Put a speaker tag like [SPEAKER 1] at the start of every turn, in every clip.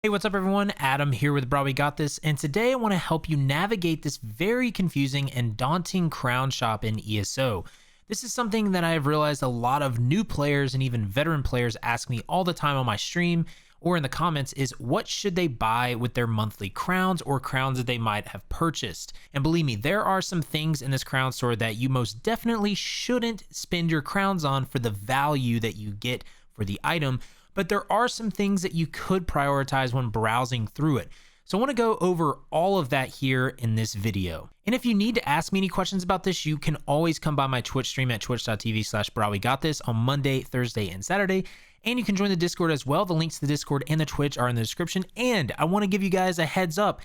[SPEAKER 1] Hey, what's up everyone? Adam here with brahwegotthis, and today I want to help you navigate this very confusing and daunting crown shop in ESO. This is something that I have realized a lot of new players and even veteran players ask me all the time on my stream or in the comments is what should they buy with their monthly crowns or crowns that they might have purchased. And believe me, there are some things in this crown store that you most definitely shouldn't spend your crowns on for the value that you get for the item. But there are some things that you could prioritize when browsing through it. So I want to go over all of that here in this video. And if you need to ask me any questions about this, you can always come by my Twitch stream at twitch.tv/brahwegotthis on Monday, Thursday, and Saturday. And you can join the Discord as well. The links to the Discord and the Twitch are in the description. And I want to give you guys a heads up.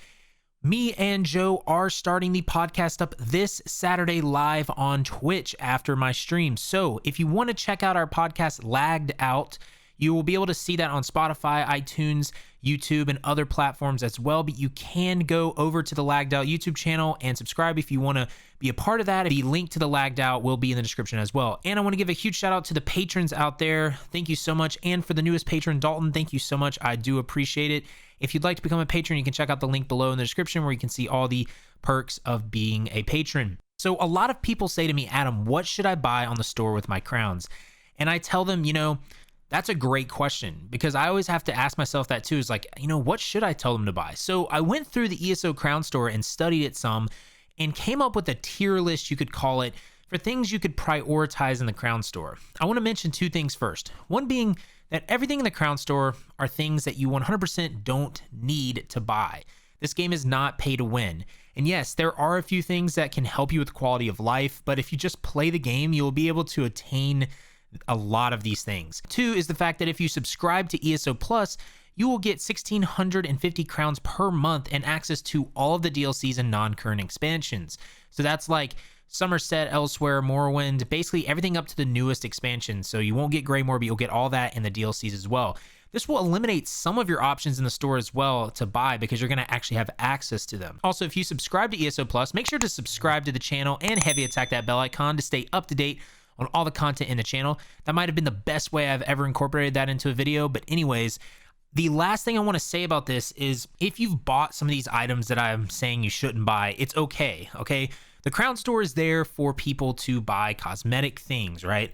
[SPEAKER 1] Me and Joe are starting the podcast up this Saturday live on Twitch after my stream. So if you want to check out our podcast Lagged Out, you will be able to see that on Spotify, iTunes, YouTube, and other platforms as well. But you can go over to the Lagged Out YouTube channel and subscribe if you want to be a part of that. The link to the Lagged Out will be in the description as well. And I want to give a huge shout out to the patrons out there. Thank you so much. And for the newest patron, Dalton, thank you so much. I do appreciate it. If you'd like to become a patron, you can check out the link below in the description where you can see all the perks of being a patron. So a lot of people say to me, Adam, what should I buy on the store with my crowns? And I tell them, that's a great question because I always have to ask myself that too. Is like, what should I tell them to buy? So I went through the ESO crown store and studied it some and came up with a tier list, you could call it, for things you could prioritize in the crown store. I want to mention two things first. One being that everything in the crown store are things that you 100% don't need to buy. This game is not pay to win. And yes, there are a few things that can help you with quality of life, but if you just play the game, you'll be able to attain a lot of these things. Two is the fact that if you subscribe to ESO Plus, you will get 1,650 crowns per month and access to all of the DLCs and non-current expansions. So that's like Somerset, Elsewhere, Morrowind, basically everything up to the newest expansion. So you won't get Greymore, but you'll get all that in the DLCs as well. This will eliminate some of your options in the store as well to buy because you're going to actually have access to them. Also, if you subscribe to ESO Plus, make sure to subscribe to the channel and heavy attack that bell icon to stay up to date on all the content in the channel. That might have been the best way I've ever incorporated that into a video. But anyways, the last thing I want to say about this is if you've bought some of these items that I'm saying you shouldn't buy, it's okay. The crown store is there for people to buy cosmetic things, right?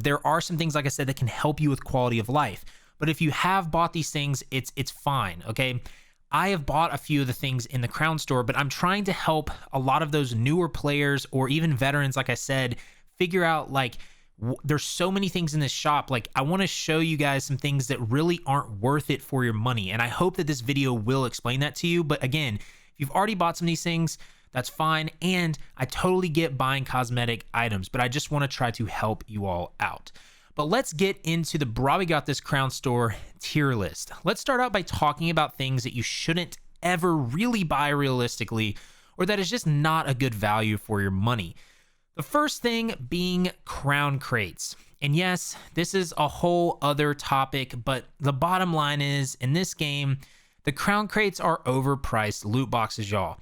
[SPEAKER 1] There are some things, like I said, that can help you with quality of life. But if you have bought these things, it's fine, okay? I have bought a few of the things in the crown store, but I'm trying to help a lot of those newer players or even veterans, like I said, figure out there's so many things in this shop. I want to show you guys some things that really aren't worth it for your money. And I hope that this video will explain that to you. But again, if you've already bought some of these things, that's fine. And I totally get buying cosmetic items, but I just want to try to help you all out. But let's get into the brahwegotthis crown store tier list. Let's start out by talking about things that you shouldn't ever really buy realistically, or that is just not a good value for your money. The first thing being crown crates. And yes, this is a whole other topic, but the bottom line is in this game, the crown crates are overpriced loot boxes, y'all.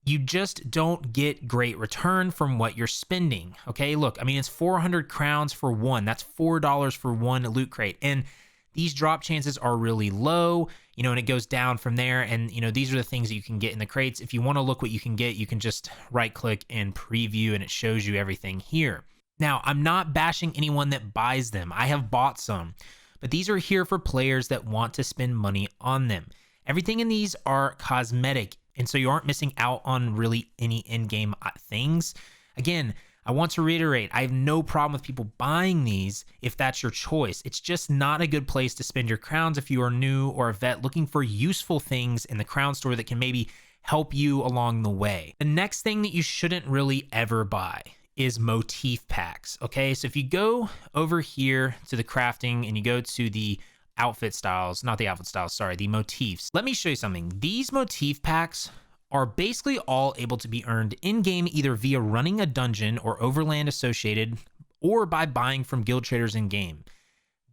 [SPEAKER 1] You just don't get great return from what you're spending. Okay, look, it's 400 crowns for one. That's $4 for one loot crate. And these drop chances are really low, and it goes down from there. And, these are the things that you can get in the crates. If you want to look what you can get, you can just right click and preview and it shows you everything here. Now, I'm not bashing anyone that buys them. I have bought some, but these are here for players that want to spend money on them. Everything in these are cosmetic, and so you aren't missing out on really any in-game things. Again, I want to reiterate, I have no problem with people buying these if that's your choice. It's just not a good place to spend your crowns if you are new or a vet looking for useful things in the crown store that can maybe help you along the way. The next thing that you shouldn't really ever buy is motif packs, okay? So if you go over here to the crafting and you go to the outfit styles, not the outfit styles, sorry, the motifs. Let me show you something. These motif packs are basically all able to be earned in-game either via running a dungeon or overland associated or by buying from guild traders in-game.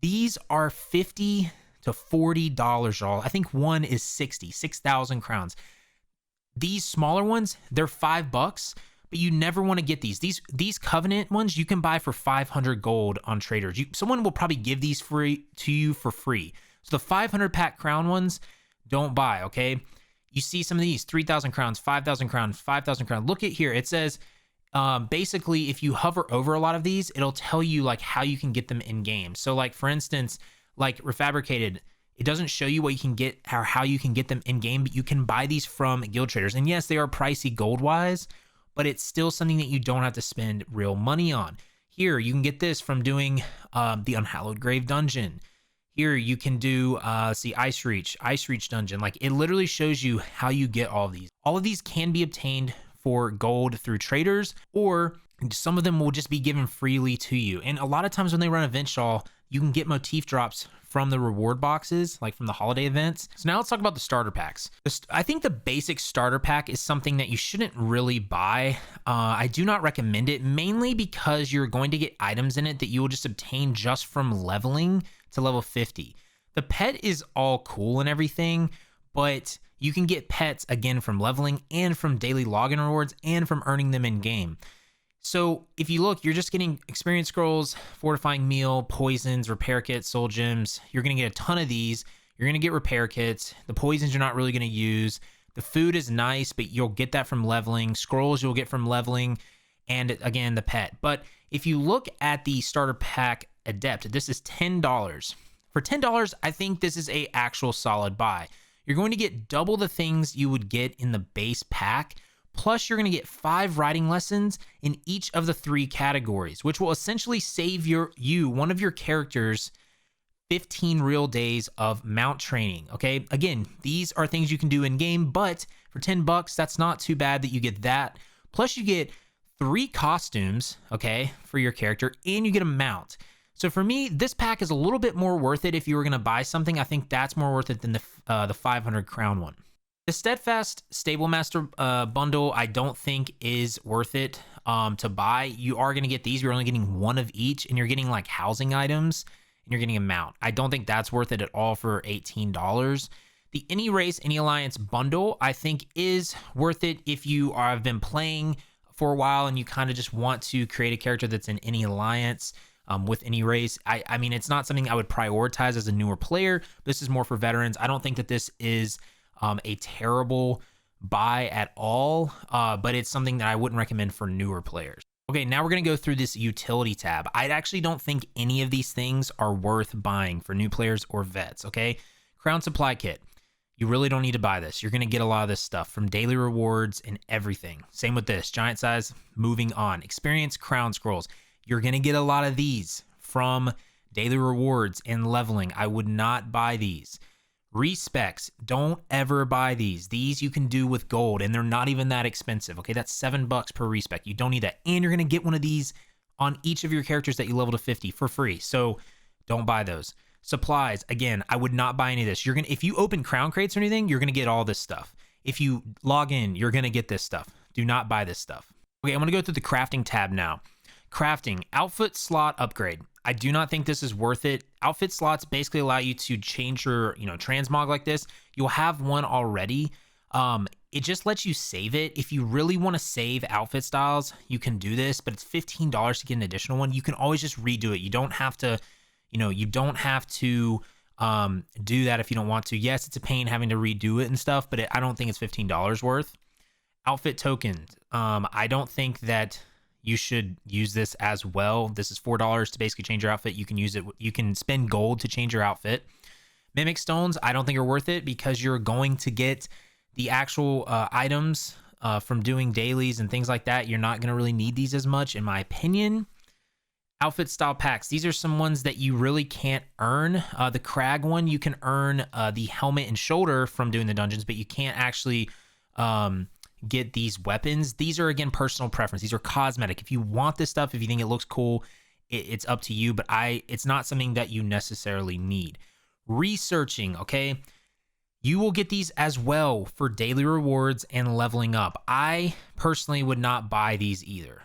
[SPEAKER 1] These are $50 to $40, y'all. I think one is 6,000 crowns. These smaller ones, they're $5, but you never want to get these. These Covenant ones you can buy for 500 gold on traders. Someone will probably give these to you for free. So the 500 pack crown ones, don't buy, okay? You see some of these 3,000 crowns, 5,000 crowns, 5,000 crowns. Look at here. It says basically if you hover over a lot of these, it'll tell you like how you can get them in game. So like for instance, like Refabricated, it doesn't show you what you can get or how you can get them in game, but you can buy these from guild traders. And yes, they are pricey gold wise, but it's still something that you don't have to spend real money on. Here, you can get this from doing the Unhallowed Grave dungeon. Here, you can do, see, Ice Reach dungeon. Like, it literally shows you how you get all of these. All of these can be obtained for gold through traders, or some of them will just be given freely to you. And a lot of times when they run event shawl, you can get motif drops from the reward boxes, like from the holiday events. So now let's talk about the starter packs. I think the basic starter pack is something that you shouldn't really buy. I do not recommend it, mainly because you're going to get items in it that you will just obtain just from leveling to level 50. The pet is all cool and everything, but you can get pets again from leveling and from daily login rewards and from earning them in game. So if you look, you're just getting experience scrolls, fortifying meal, poisons, repair kits, soul gems. You're going to get a ton of these. You're going to get repair kits. The poisons you're not really going to use. The food is nice, but you'll get that from leveling. Scrolls you'll get from leveling, and again, the pet. But if you look at the starter pack Adept, this is $10. For $10, I think this is a actual solid buy. You're going to get double the things you would get in the base pack, plus you're going to get 5 riding lessons in each of the 3 categories, which will essentially save one of your characters 15 real days of mount training. Okay, again, these are things you can do in game, but for $10, that's not too bad that you get that. Plus you get 3 costumes, okay, for your character, and you get a mount. So for me, this pack is a little bit more worth it if you were going to buy something. I think that's more worth it than the 500 crown one. The Steadfast Stable Master bundle, I don't think is worth it to buy. You are going to get these. You're only getting 1 of each, and you're getting like housing items, and you're getting a mount. I don't think that's worth it at all for $18. The Any Race, Any Alliance bundle, I think is worth it if you have been playing for a while and you kind of just want to create a character that's in any alliance. With any race. I mean, it's not something I would prioritize as a newer player. This is more for veterans. I don't think that this is a terrible buy at all, but it's something that I wouldn't recommend for newer players. Okay, now we're going to go through this utility tab. I actually don't think any of these things are worth buying for new players or vets, okay? Crown Supply Kit. You really don't need to buy this. You're going to get a lot of this stuff from daily rewards and everything. Same with this. Giant size, moving on. Experience Crown Scrolls. You're going to get a lot of these from daily rewards and leveling. I would not buy these. Respecs, don't ever buy these. These you can do with gold, and they're not even that expensive. Okay, that's $7 per respec. You don't need that. And you're going to get one of these on each of your characters that you level to 50 for free. So don't buy those. Supplies, again, I would not buy any of this. If you open crown crates or anything, you're going to get all this stuff. If you log in, you're going to get this stuff. Do not buy this stuff. Okay, I'm going to go through the crafting tab now. Crafting, outfit slot upgrade. I do not think this is worth it. Outfit slots basically allow you to change your, transmog like this. You'll have one already. It just lets you save it. If you really want to save outfit styles, you can do this, but it's $15 to get an additional one. You can always just redo it. You don't have to, do that if you don't want to. Yes, it's a pain having to redo it and stuff, but I don't think it's $15 worth. Outfit tokens. I don't think that you should use this as well. This is $4 to basically change your outfit. You can use it. You can spend gold to change your outfit. Mimic stones, I don't think are worth it because you're going to get the actual items from doing dailies and things like that. You're not going to really need these as much, in my opinion. Outfit style packs. These are some ones that you really can't earn. The Crag one, you can earn the helmet and shoulder from doing the dungeons, but you can't actually get these weapons. These are, again, personal preference. These are cosmetic. If you want this stuff, if you think it looks cool, it's up to you, but it's not something that you necessarily need. Researching, okay? You will get these as well for daily rewards and leveling up. I personally would not buy these either.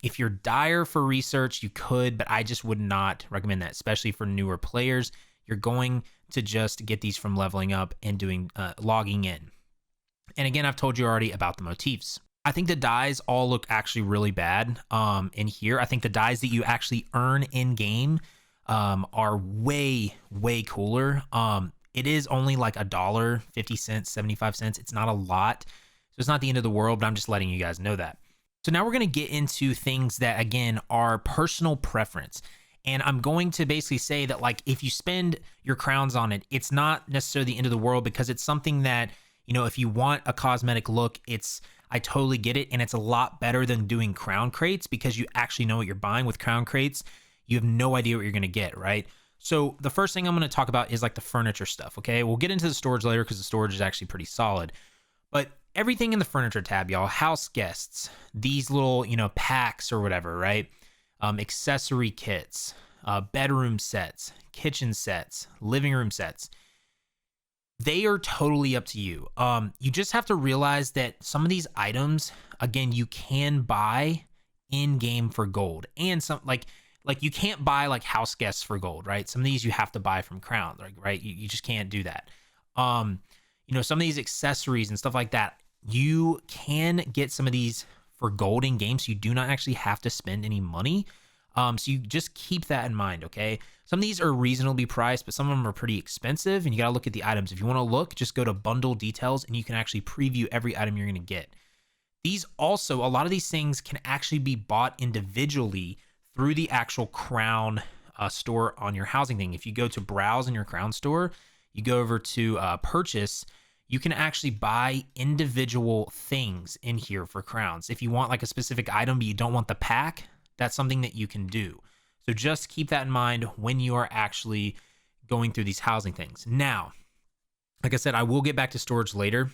[SPEAKER 1] If you're dire for research, you could, but I just would not recommend that, especially for newer players. You're going to just get these from leveling up and doing logging in. And again, I've told you already about the motifs. I think the dyes all look actually really bad in here. I think the dyes that you actually earn in game are way, way cooler. It is only like $1, 50 cents, 75 cents. It's not a lot. So it's not the end of the world, but I'm just letting you guys know that. So now we're going to get into things that, again, are personal preference. And I'm going to basically say that, like, if you spend your crowns on it, it's not necessarily the end of the world, because it's something that, you know, if you want a cosmetic look, I totally get it. And it's a lot better than doing crown crates, because you actually know what you're buying. With crown crates, you have no idea what you're going to get, right? So the first thing I'm going to talk about is like the furniture stuff, okay? We'll get into the storage later because the storage is actually pretty solid. But everything in the furniture tab, y'all, house guests, these little, you know, packs or whatever, right? Accessory kits, bedroom sets, kitchen sets, living room sets. They are totally up to you. You just have to realize that some of these items, again, you can buy in game for gold, and some like you can't buy like house guests for gold, right? Some of these you have to buy from Crown, like, right? You just can't do that. You know, some of these accessories and stuff like that, you can get some of these for gold in game, so you do not actually have to spend any money. So you just keep that in mind, okay? Some of these are reasonably priced, but some of them are pretty expensive, and you got to look at the items. If you want to look, just go to bundle details, and you can actually preview every item you're going to get. These also, a lot of these things can actually be bought individually through the actual Crown store on your housing thing. If you go to browse in your Crown store, you go over to purchase, you can actually buy individual things in here for crowns. If you want like a specific item, but you don't want the pack, that's something that you can do. So just keep that in mind when you are actually going through these housing things. Now, like I said, I will get back to storage later.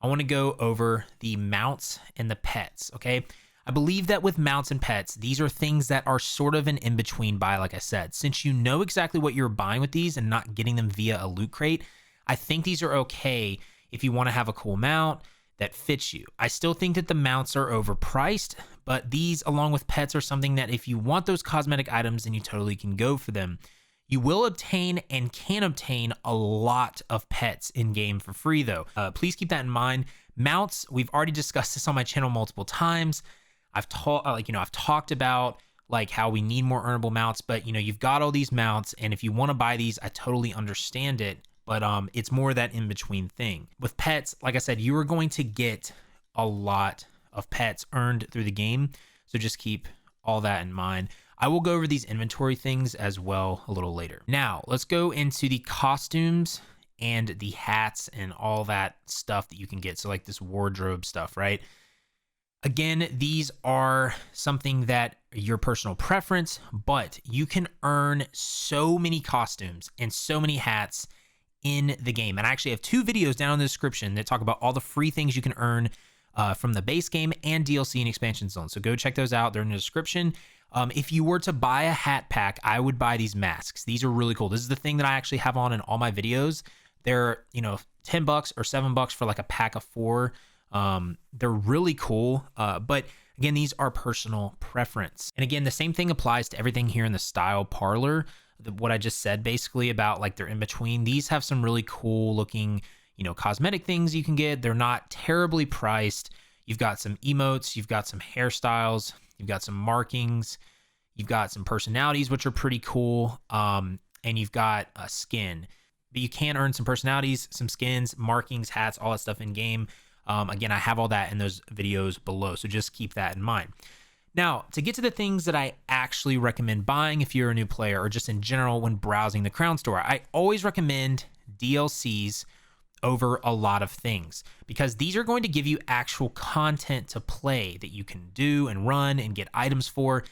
[SPEAKER 1] I want to go over the mounts and the pets, okay? I believe that with mounts and pets, these are things that are sort of an in-between buy, like I said. Since you know exactly what you're buying with these and not getting them via a loot crate, I think these are okay if you want to have a cool mount that fits you. I still think that the mounts are overpriced, but these, along with pets, are something that if you want those cosmetic items, then you totally can go for them. You will obtain and can obtain a lot of pets in game for free, though. Please keep that in mind. Mounts, we've already discussed this on my channel multiple times. I've talked about like how we need more earnable mounts, but you know, you've got all these mounts, and if you want to buy these, I totally understand it. But it's more that in-between thing. With pets, like I said, you are going to get a lot of pets earned through the game, so just keep all that in mind. I will go over these inventory things as well a little later. Now, let's go into the costumes and the hats and all that stuff that you can get. So like this wardrobe stuff, right? Again, these are something that your personal preference, but you can earn so many costumes and so many hats in the game. And I actually have 2 videos down in the description that talk about all the free things you can earn from the base game and DLC and expansion zone. So go check those out. They're in the description. If you were to buy a hat pack, I would buy these masks. These are really cool. This is the thing that I actually have on in all my videos. They're, you know, $10 or $7 for like a pack of 4. They're really cool. But again, these are personal preference. And again, the same thing applies to everything here in the style parlor. What I just said basically about like they're in between. These have some really cool looking, you know, cosmetic things you can get. They're not terribly priced. You've got some emotes, you've got some hairstyles, you've got some markings, you've got some personalities, which are pretty cool. And you've got a skin, but you can earn some personalities, some skins, markings, hats, all that stuff in game. Again, I have all that in those videos below, so just keep that in mind. Now, to get to the things that I actually recommend buying if you're a new player or just in general when browsing the Crown Store, I always recommend DLCs over a lot of things, because these are going to give you actual content to play that you can do and run and get items for,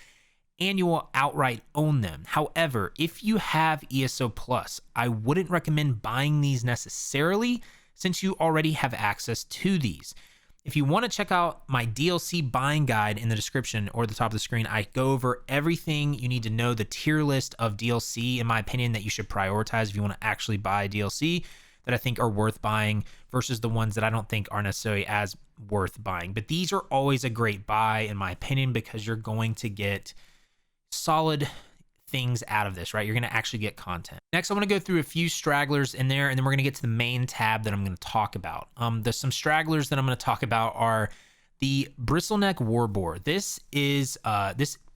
[SPEAKER 1] and you will outright own them. However, if you have ESO Plus, I wouldn't recommend buying these necessarily, since you already have access to these. If you want to check out my DLC buying guide in the description or the top of the screen, I go over everything you need to know, the tier list of DLC, in my opinion, that you should prioritize if you want to actually buy DLC that I think are worth buying versus the ones that I don't think are necessarily as worth buying. But these are always a great buy, in my opinion, because you're going to get solid things out of this, right? You're going to actually get content. Next, I want to go through a few stragglers in there, and then we're going to get to the main tab that I'm going to talk about. There's some stragglers that I'm going to talk about are the Bristleneck Warboar. This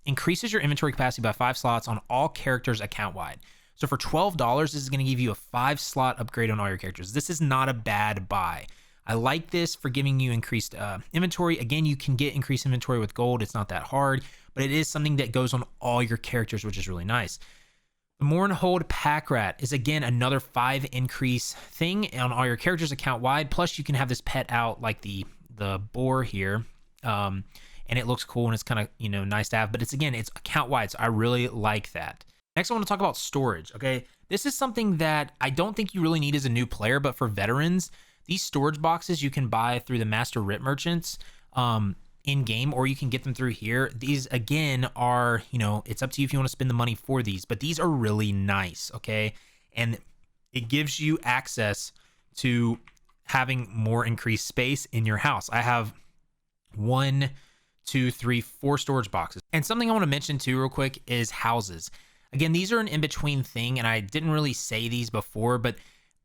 [SPEAKER 1] increases your inventory capacity by 5 slots on all characters account-wide. So for $12, this is going to give you a 5-slot upgrade on all your characters. This is not a bad buy. I like this for giving you increased inventory. Again, you can get increased inventory with gold. It's not that hard, but it is something that goes on all your characters, which is really nice. The More and Hold Pack Rat is, again, another 5 increase thing on all your characters account wide. Plus, you can have this pet out like the boar here. And it looks cool and it's kind of, nice to have. But it's account wide. So I really like that. Next, I want to talk about storage. Okay. This is something that I don't think you really need as a new player, but for veterans, these storage boxes you can buy through the Master Rip Merchants in game, or you can get them through here. These, again, are, it's up to you if you want to spend the money for these, but these are really nice. Okay. And it gives you access to having more increased space in your house. I have 1, 2, 3, 4 storage boxes. And something I want to mention too real quick is houses. Again, these are an in-between thing, and I didn't really say these before, but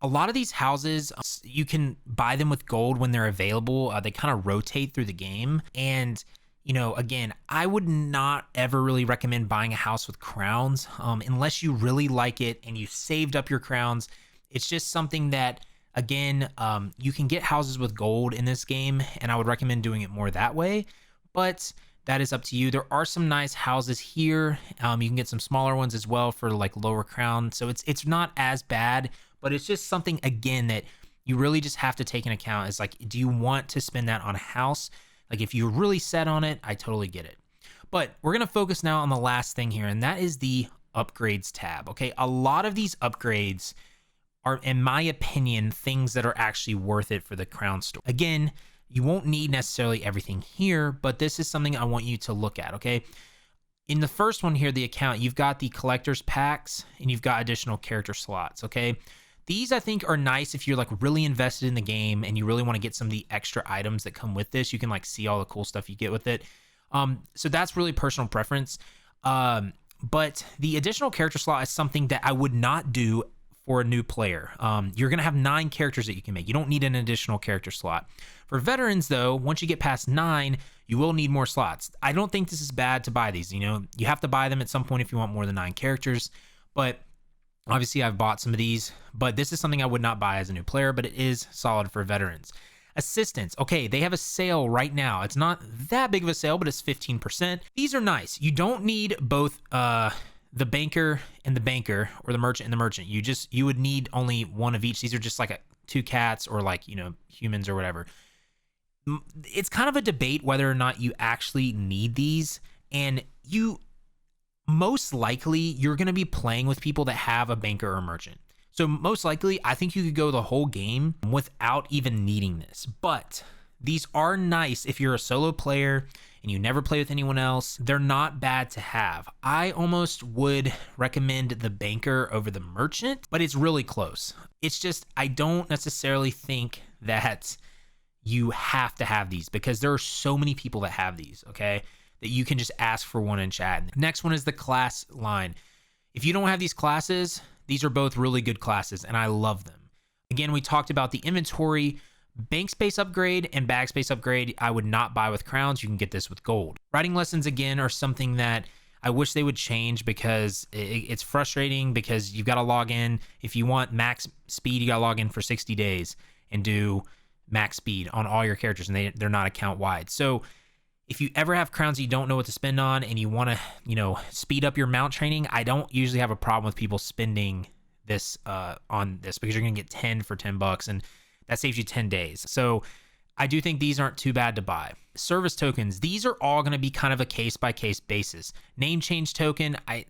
[SPEAKER 1] a lot of these houses, you can buy them with gold when they're available. They kind of rotate through the game. And, again, I would not ever really recommend buying a house with crowns unless you really like it and you saved up your crowns. It's just something that, again, you can get houses with gold in this game, and I would recommend doing it more that way. But that is up to you. There are some nice houses here. You can get some smaller ones as well for like lower crown. So it's not as bad, but it's just something, again, that you really just have to take into account. Is like, do you want to spend that on a house? Like, if you're really set on it, I totally get it. But we're going to focus now on the last thing here, and that is the upgrades tab. Okay. A lot of these upgrades are, in my opinion, things that are actually worth it for the crown store. Again, you won't need necessarily everything here, but this is something I want you to look at, okay? In the first one here, the account, you've got the collector's packs and you've got additional character slots, okay? These, I think, are nice if you're like really invested in the game and you really want to get some of the extra items that come with this. You can like see all the cool stuff you get with it. So that's really personal preference. But the additional character slot is something that I would not do for a new player. You're going to have 9 characters that you can make. You don't need an additional character slot. For veterans, though, once you get past 9, you will need more slots. I don't think this is bad to buy these. You have to buy them at some point if you want more than 9 characters. But obviously, I've bought some of these. But this is something I would not buy as a new player, but it is solid for veterans. Assistants. Okay, they have a sale right now. It's not that big of a sale, but it's 15%. These are nice. You don't need both the banker and the banker, or the merchant and the merchant. You would need only one of each. These are just like 2 cats or like, humans or whatever. It's kind of a debate whether or not you actually need these. And most likely you're going to be playing with people that have a banker or merchant. So most likely, I think you could go the whole game without even needing this. But these are nice if you're a solo player and you never play with anyone else. They're not bad to have. I almost would recommend the banker over the merchant, but it's really close. It's just, I don't necessarily think that you have to have these because there are so many people that have these, okay, that you can just ask for one in chat. Next one is the class line. If you don't have these classes, these are both really good classes and I love them. Again, we talked about the inventory, bank space upgrade and bag space upgrade. I would not buy with crowns. You can get this with gold. Writing lessons, again, are something that I wish they would change because it's frustrating because you've got to log in. If you want max speed, you got to log in for 60 days and do max speed on all your characters, and they're not account wide. So if you ever have crowns you don't know what to spend on and you want to, speed up your mount training, I don't usually have a problem with people spending this on this because you're going to get 10 for $10 and that saves you 10 days. So I do think these aren't too bad to buy. Service tokens, these are all going to be kind of a case-by-case basis. Name change token, I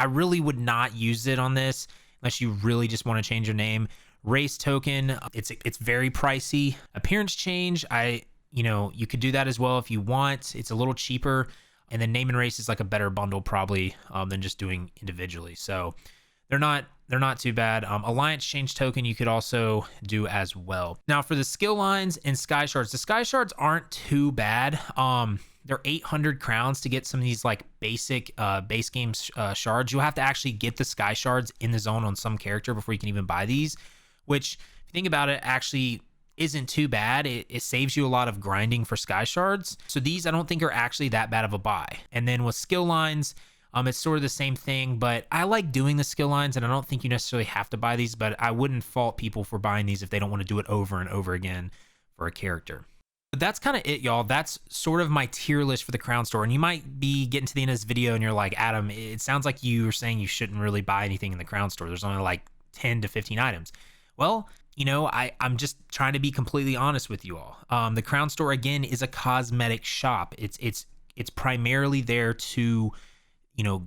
[SPEAKER 1] really would not use it on this unless you really just want to change your name. Race token, it's very pricey. Appearance change, you could do that as well if you want. It's a little cheaper. And then name and race is like a better bundle probably than just doing individually. So they're not too bad. Alliance change token you could also do as well. Now for the skill lines and sky shards, the sky shards aren't too bad. They're 800 crowns to get some of these like basic base game shards. You'll have to actually get the sky shards in the zone on some character before you can even buy these, which if you think about it, actually isn't too bad. It saves you a lot of grinding for sky shards. So these I don't think are actually that bad of a buy. And then with skill lines, It's sort of the same thing, but I like doing the skill lines, and I don't think you necessarily have to buy these, but I wouldn't fault people for buying these if they don't want to do it over and over again for a character. But that's kind of it, y'all. That's sort of my tier list for the crown store. And you might be getting to the end of this video and you're like, Adam, it sounds like you were saying you shouldn't really buy anything in the crown store. There's only like 10 to 15 items. Well, you know, I'm just trying to be completely honest with you all. The crown store, again, is a cosmetic shop. It's primarily there to, you know,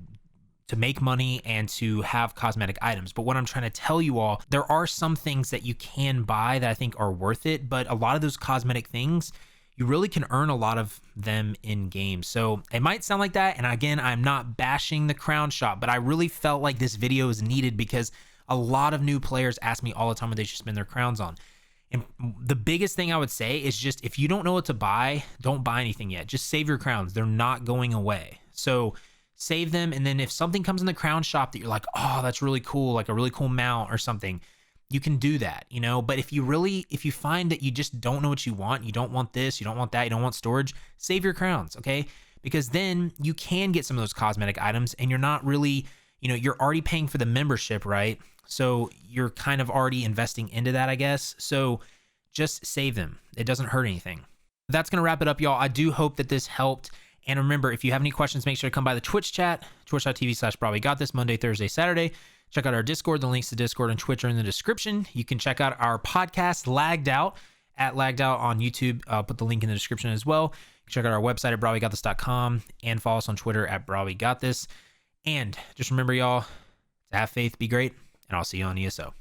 [SPEAKER 1] to make money and to have cosmetic items. But what I'm trying to tell you all, there are some things that you can buy that I think are worth it, but a lot of those cosmetic things, you really can earn a lot of them in game. So it might sound like that. And again, I'm not bashing the crown shop, but I really felt like this video is needed because a lot of new players ask me all the time what they should spend their crowns on. And the biggest thing I would say is just, if you don't know what to buy, don't buy anything yet. Just save your crowns. They're not going away. So save them, and then if something comes in the crown shop that you're like, oh, that's really cool, like a really cool mount or something, you can do that, you know. But if you find that you just don't know what you want, you don't want this, you don't want that, you don't want storage, save your crowns, okay? Because then you can get some of those cosmetic items, and you're not really, you know, you're already paying for the membership, right? So you're kind of already investing into that, I guess. So just save them. It doesn't hurt anything. That's gonna wrap it up, y'all. I do hope that this helped. And remember, if you have any questions, make sure to come by the Twitch chat, twitch.tv/brahwegotthis, Monday, Thursday, Saturday. Check out our Discord. The links to Discord and Twitch are in the description. You can check out our podcast, Lagged Out, at Lagged Out on YouTube. I'll put the link in the description as well. Check out our website at brahwegotthis.com and follow us on Twitter at brahwegotthis. And just remember, y'all, to have faith, be great, and I'll see you on ESO.